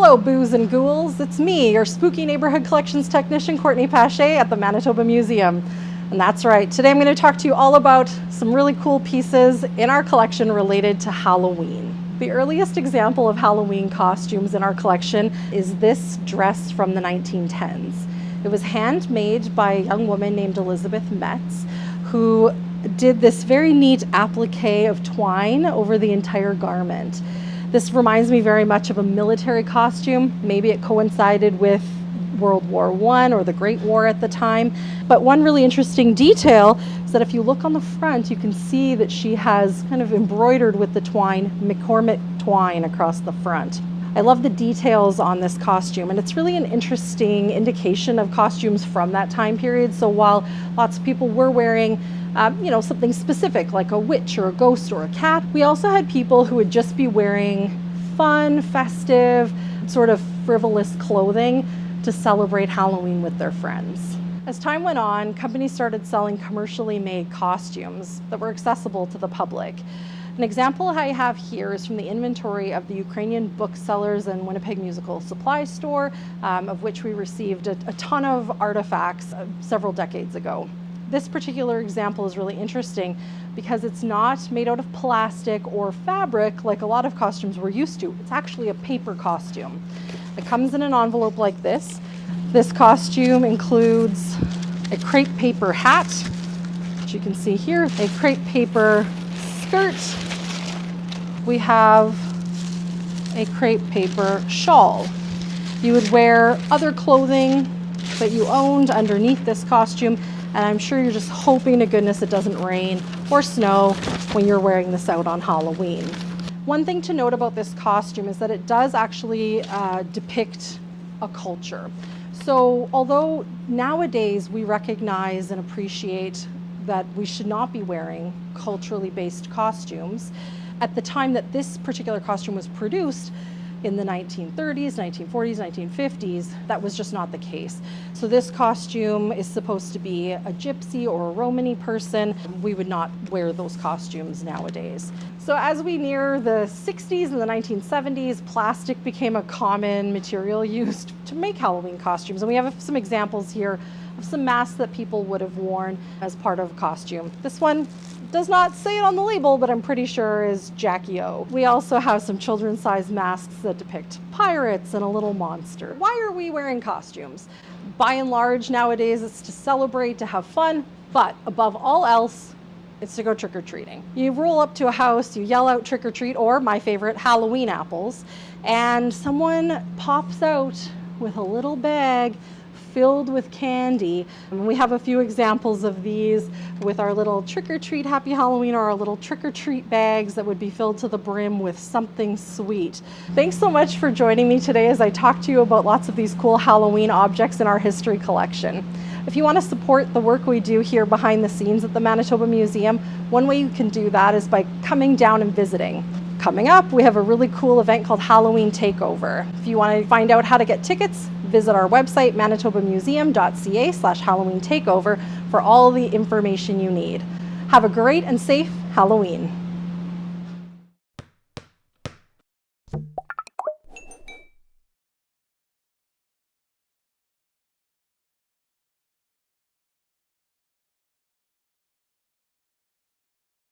Hello, boos and ghouls. It's me, your spooky neighborhood collections technician, Cortney at the Manitoba Museum. And that's right, today I'm going to talk to you all about some really cool pieces in our collection related to Halloween. The earliest example of Halloween costumes in our collection is this dress from the 1910s. It was handmade by a young woman named Elizabeth Metz, who did this very neat applique of twine over the entire garment. This reminds me very much of a military costume. Maybe it coincided with World War I or the Great War at the time. But one really interesting detail is that if you look on the front, you can see that she has kind of embroidered with the twine, McCormick twine across the front. I love the details on this costume, and it's really an interesting indication of costumes from that time period. So while lots of people were wearing something specific like a witch or a ghost or a cat, we also had people who would just be wearing fun, festive, sort of frivolous clothing to celebrate Halloween with their friends. As time went on, companies started selling commercially made costumes that were accessible to the public. An example I have here is from the inventory of the Ukrainian booksellers and Winnipeg Musical Supply Store, of which we received a ton of artifacts several decades ago. This particular example is really interesting because it's not made out of plastic or fabric like a lot of costumes we're used to. It's actually a paper costume. It comes in an envelope like this. This costume includes a crepe paper hat, which you can see here, a crepe paper skirt. We have a crepe paper shawl. You would wear other clothing that you owned underneath this costume, and I'm sure you're just hoping to goodness it doesn't rain or snow when you're wearing this out on Halloween. One thing to note about this costume is that it does actually depict a culture. So although nowadays we recognize and appreciate that we should not be wearing culturally based costumes, at the time that this particular costume was produced, in the 1930s, 1940s, 1950s, that was just not the case. So this costume is supposed to be a gypsy or a Romany person. We would not wear those costumes nowadays. So as we near the 60s and the 1970s, plastic became a common material used to make Halloween costumes. And we have some examples here of some masks that people would have worn as part of a costume. This one does not say it on the label, but I'm pretty sure is Jackie O. We also have some children's-sized masks that depict pirates and a little monster. Why are we wearing costumes? By and large, nowadays, it's to celebrate, to have fun, but above all else, it's to go trick-or-treating. You roll up to a house, you yell out trick-or-treat, or my favorite, Halloween apples, and someone pops out with a little bag filled with candy. And we have a few examples of these with our little trick-or-treat Happy Halloween, or our little trick-or-treat bags that would be filled to the brim with something sweet. Thanks so much for joining me today as I talk to you about lots of these cool Halloween objects in our history collection. If you want to support the work we do here behind the scenes at the Manitoba Museum, one way you can do that is by coming down and visiting. Coming up, we have a really cool event called Halloween Takeover. If you want to find out how to get tickets, visit our website, manitobamuseum.ca/Halloween Takeover, for all the information you need. Have a great and safe Halloween.